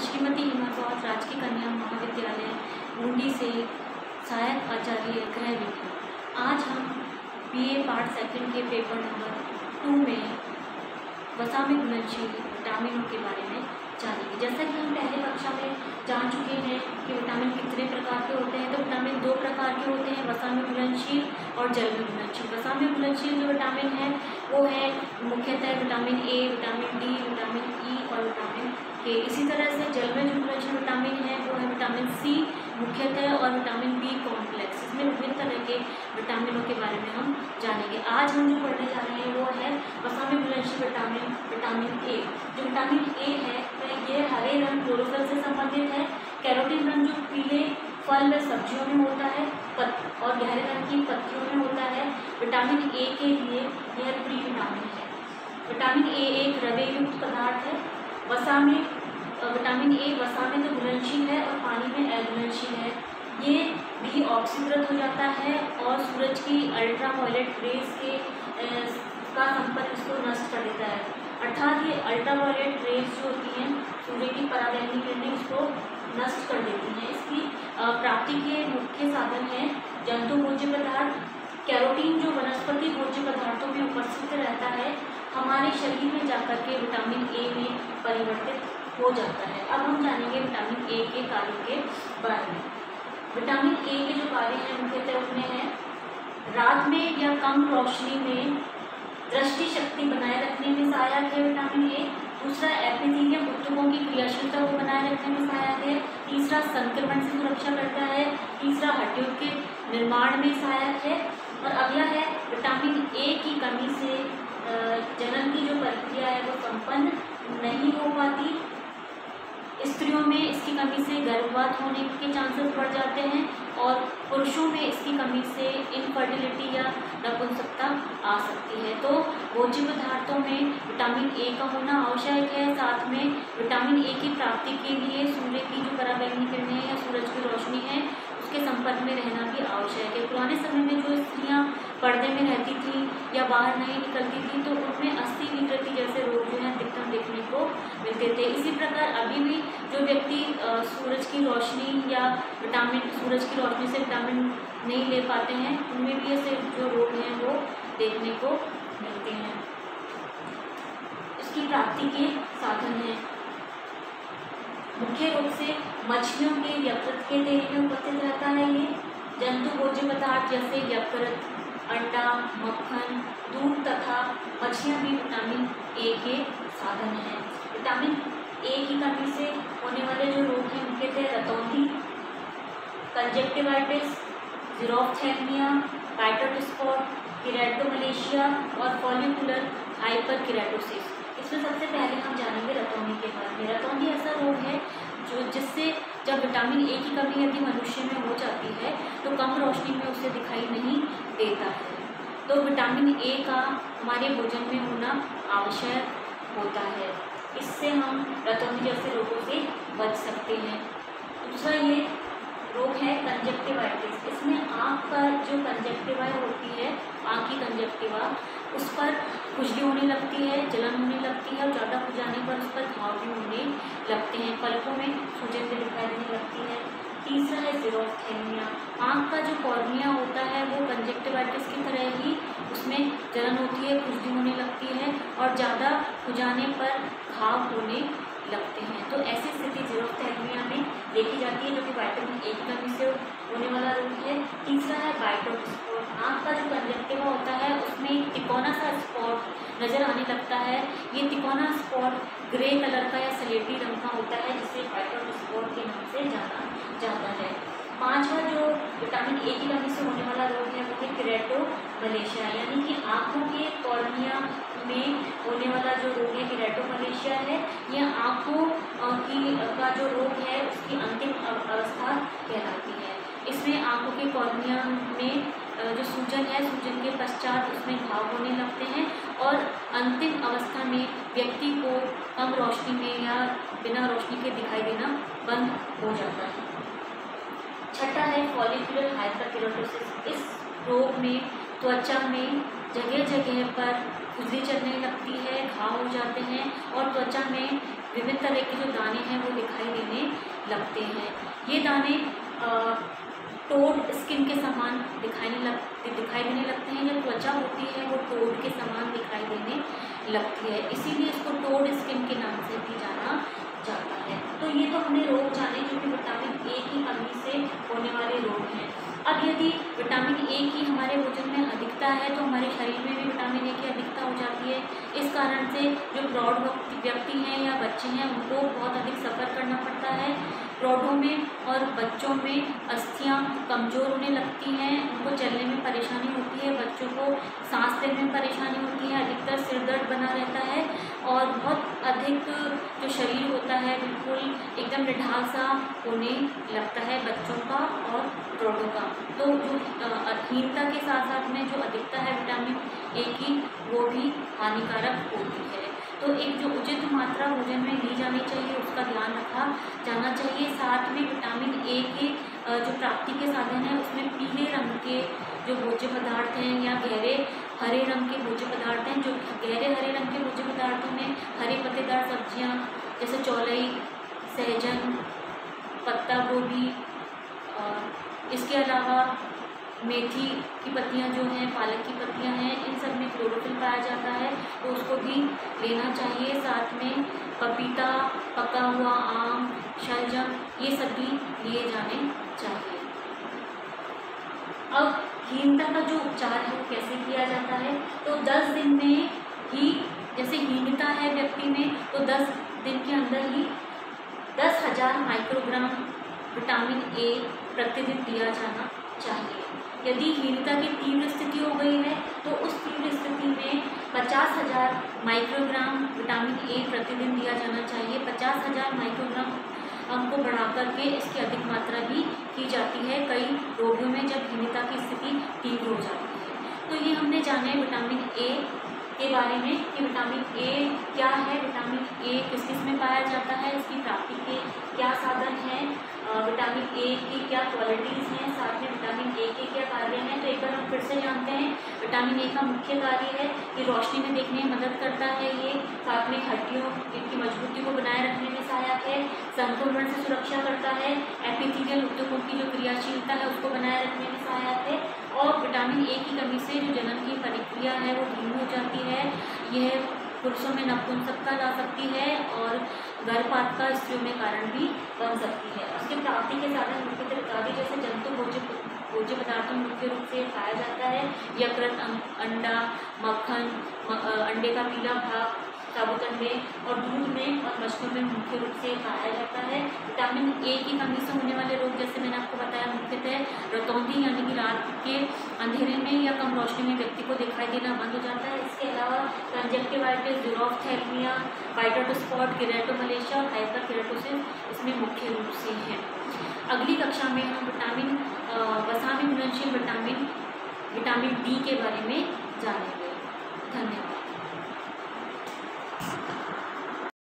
श्रीमती हिमाद्वाज राजकीय कन्या महाविद्यालय बूंदी से सहायक आचार्य गृह विज्ञान। आज हम बीए पार्ट सेकंड के पेपर नंबर 2 में वसा में घुलनशील विटामिनों के बारे में जानेंगे। जैसा कि हम पहले कक्षा में जान चुके हैं कि विटामिन कितने प्रकार के होते हैं, तो विटामिन 2 प्रकार के होते हैं, वसा में घुलनशील और जल में घुलनशील। वसा में घुलनशील जो विटामिन है वो है मुख्यतः vitamin A, vitamin D, vitamin E और विटामिन के। इसी तरह से जल में जो घुलनशील विटामिन है वो है विटामिन सी मुख्यतः और विटामिन बी कॉम्प्लेक्स। इसमें विभिन्न तरह के विटामिनों के बारे में हम जानेंगे। आज हम जो पढ़ने जा रहे हैं वो है वसा में घुलनशील विटामिन ए। जो विटामिन ए है ये हरे रंग क्लोरोफिल से संबंधित है। कैरोटीन रंग जो पीले फल व सब्जियों में होता है और गहरे रंग की पत्तियों में होता है। विटामिन ए के लिए यह प्री विटामिन है। विटामिन ए एक रवे युक्त पदार्थ है। वसा में विटामिन ए वसा में तो घुलनशील है और पानी में अघुलनशील है। ये भी ऑक्सीकृत हो जाता है और सूरज की अल्ट्रावायलेट रेज के का संपर्क इसको नष्ट कर देता है। अर्थात ये अल्ट्रावायलेट रेज जो होती हैं सूर्य की पराबैंगनी किरणें इसको नष्ट कर देती हैं। इसकी प्राप्ति के मुख्य साधन हैं जंतु भोज्य पदार्थ। कैरोटीन जो वनस्पति भोज्य पदार्थों में उपस्थित रहता है हमारे शरीर में जाकर के विटामिन ए में परिवर्तित हो जाता है। अब हम जानेंगे विटामिन ए के कार्यों के बारे में। विटामिन ए के जो कार्य हैं मुख्यतः उनमें हैं रात में या कम रोशनी में दृष्टि शक्ति बनाए रखने में सहायक है विटामिन ए। दूसरा एपिथेलियम ऊतकों की क्रियाशीलता को बनाए रखने में सहायक है। तीसरा संक्रमण से सुरक्षा करता है। तीसरा हड्डियों के निर्माण में सहायक है। और अगला है विटामिन ए की कमी से जनन की जो प्रक्रिया है वो संपन्न नहीं हो पाती। स्त्रियों में इसकी कमी से गर्भपात होने के चांसेस बढ़ जाते हैं और पुरुषों में इसकी कमी से इनफर्टिलिटी या नपुंसकता आ सकती है। तो भोज्य पदार्थों में विटामिन ए का होना आवश्यक है। साथ में विटामिन ए की प्राप्ति के लिए सूर्य की जो पराबैंगनी किरणें हैं या सूरज की रोशनी है उसके संपर्क में रहना भी आवश्यक है। पुराने समय में जो स्त्रियाँ पर्दे में रहती थी या बाहर नहीं निकलती थी तो उनमें अस्थि विकृति जैसे रोग जो हैं अधिकतम देखने को मिलते थे। इसी प्रकार अभी भी जो व्यक्ति सूरज की रोशनी या सूरज की रोशनी से विटामिन नहीं ले पाते हैं उनमें भी ऐसे जो रोग हैं वो देखने को मिलते हैं। इसकी प्राप्ति के साधन हैं मुख्य रूप से मछलियों के यकृत के तेल में उपस्थित रहता है। ये जंतु भोज्य पदार्थ जैसे यकृत, अंडा, मक्खन, दूध तथा मछलियाँ भी विटामिन ए के साधन हैं। विटामिन ए की कमी से होने वाले जो रोग हैं मुख्यतः रतौंधी, कंजक्टिवाइटिस, ज़ीरोफ्थेल्मिया, पाइटोट स्पॉट, केराटोमलेशिया और फॉलिकुलर हाइपरकेराटोसिस। इसमें सबसे पहले हम जानेंगे रतौंधी के बारे में। रतौंधी ऐसा रोग है जिससे जब विटामिन ए की कमी यदि मनुष्य में हो जाती है तो कम रोशनी में उसे दिखाई नहीं देता है। तो विटामिन ए का हमारे भोजन में होना आवश्यक होता है। इससे हम रतौंधी जैसे रोगों से बच सकते हैं। दूसरा ये रोग है कंजक्टिवाइटिस। इसमें आँख पर जो कंजक्टिवा होती है, आँख की कंजक्टिवा, उस पर खुजली होने लगती है, जलन होने लगती है और ज़्यादा खुजाने पर उस पर घाव भी होने लगते हैं। पलकों में सूजन भी दिखाई देने लगती है। तीसरा है ज़ीरोफ्थेल्मिया। आँख का जो कॉर्निया होता है वो कंजक्टिवाइटिस की तरह ही उसमें जलन होती है, खुजली होने लगती है और ज़्यादा खुजाने पर घाव होने लगते हैं। तो ऐसी स्थिति ज़ीरोफ्थेल्मिया में देखी जाती है जो कि विटामिन ए की कमी से होने वाला रोग है। तीसरा है पाइटोट स्पॉट। आँख का जो कंजक्टिवा होता है उसमें एक तिकोना सा स्पॉट नज़र आने लगता है। ये तिकोना स्पॉट ग्रे कलर का या सलेटी रंग का होता है जिसे पाइटोट स्पॉट के नाम से जाना जाता है। पांचवा जो विटामिन ए की कमी से होने वाला रोग है वो है केराटोमलेशिया, यानी कि आँखों के कॉर्निया में होने वाला जो रोग है केराटोमलेशिया है। यह आँखों का जो रोग है उसकी अंतिम अवस्था कहलाती है। इसमें आँखों के कॉर्निया में जो सूजन है, सूजन के पश्चात उसमें घाव होने लगते हैं और अंतिम अवस्था में व्यक्ति को कम रोशनी में या बिना रोशनी के दिखाई देना बंद हो जाता है। छठा है फॉलिकुलर हाइपरकेराटोसिस। इस रोग में त्वचा में जगह जगह पर खुजली चलने लगती है, घाव हो जाते हैं और त्वचा में विभिन्न तरह के जो दाने हैं वो दिखाई देने लगते हैं। ये दाने टोड स्किन के समान दिखाई देने लगते हैं। जो त्वचा होती है वो टोड के समान दिखाई देने लगती है, इसीलिए इसको टोड स्किन के नाम से भी जाना जाता है। तो ये तो हमने रोग जाने जो कि विटामिन ए की कमी से होने वाले रोग हैं। अब यदि विटामिन ए की हमारे भोजन में अधिकता है तो हमारे शरीर में भी विटामिन ए की अधिकता हो जाती है। इस कारण से जो प्रौढ़ व्यक्ति हैं या बच्चे हैं उनको बहुत अधिक सफ़र करना पड़ता है। प्रौढ़ों में और बच्चों में अस्थियां कमज़ोर होने लगती हैं, उनको चलने में परेशानी होती है, बच्चों को सांस लेने में परेशानी होती है, अधिकतर सिर दर्द बना रहता है और बहुत अधिक जो शरीर होता है बिल्कुल एकदम निढाल सा होने लगता है बच्चों का और प्रौढ़ों का। तो जो हीनता के साथ साथ में जो अधिकता है विटामिन ए की वो भी हानिकारक होती है। तो एक जो उचित मात्रा भोजन में ली जानी चाहिए उसका ध्यान रखा जाना चाहिए। साथ में विटामिन ए के जो प्राप्ति के साधन हैं उसमें पीले रंग के जो भोज्य पदार्थ हैं या गहरे हरे रंग के भोज्य पदार्थ हैं। जो गहरे हरे रंग के भोज्य पदार्थों में हरे पत्तेदार सब्जियां जैसे चौलाई, सहजन, पत्ता गोभी, इसके अलावा मेथी की पत्तियां जो हैं, पालक की पत्तियां हैं, इन सब में क्लोरोफिल पाया जाता है तो उसको भी लेना चाहिए। साथ में पपीता, पका हुआ आम, शलजम ये सब भी लिए जाने चाहिए। अब हीनता का जो उपचार है वो कैसे किया जाता है, तो 10 दिन में ही, जैसे हीनता है व्यक्ति में तो 10 दिन के अंदर ही 10,000 माइक्रोग्राम विटामिन ए प्रतिदिन दिया जाना चाहिए। यदि हीनता की तीव्र स्थिति हो गई है तो उस तीव्र स्थिति में 50,000 माइक्रोग्राम विटामिन ए प्रतिदिन दिया जाना चाहिए। 50,000 माइक्रोग्राम को बढ़ा करके इसकी अधिक मात्रा भी की जाती है कई रोगों में जब हीनता की स्थिति तीव्र हो जाती है। तो ये हमने जाना है विटामिन ए के बारे में कि विटामिन ए क्या है, विटामिन ए किस किस में पाया जाता है, इसकी प्राप्ति के क्या साधन हैं, विटामिन ए की क्या क्वालिटीज़ हैं, साथ में विटामिन ए के क्या कार्य हैं। तो एक बार हम फिर से जानते हैं। विटामिन ए का मुख्य कार्य है कि रोशनी में देखने में मदद करता है, ये साथ में हड्डियों की मजबूती को बनाए रखने में सहायक है, संक्रमण से सुरक्षा करता है, एपिथेलियल ऊतकों की जो क्रियाशीलता है उसको बनाए रखने में सहायक है और विटामिन ए की कमी से जो जनन की प्रक्रिया है वो धीमी हो जाती है। यह पुरुषों में नपुंसकता ला सकती है और गर्भपात का स्त्रियों में कारण भी बन सकती है। उसके प्राप्ति के साधन मुख्यतः इत्यादि जैसे जंतु भोज्य पदार्थों में मुख्य रूप से खाया जाता है। यकृत, अंडा, मक्खन, अंडे का पीला भाग, साबुत अंडे और दूध में और मछलियों में मुख्य रूप से खाया जाता है। विटामिन ए की कमी से होने वाले रोग जैसे मैंने आपको बताया मुख्यतः रतौंधी यानी कि रात के अंधेरे में या कम रोशनी में व्यक्ति को दिखाई देना बंद हो जाता है। इसके अलावा कंजक्टिवाइटिस, ज़ीरोफ्थैल्मिया, वाइट स्पॉट, केराटोमलेशिया और हाइपरकेराटोसिस इसमें मुख्य रूप से हैं। अगली कक्षा में हम वसा में घुलनशील विटामिन डी के बारे में जानेंगे। धन्यवाद।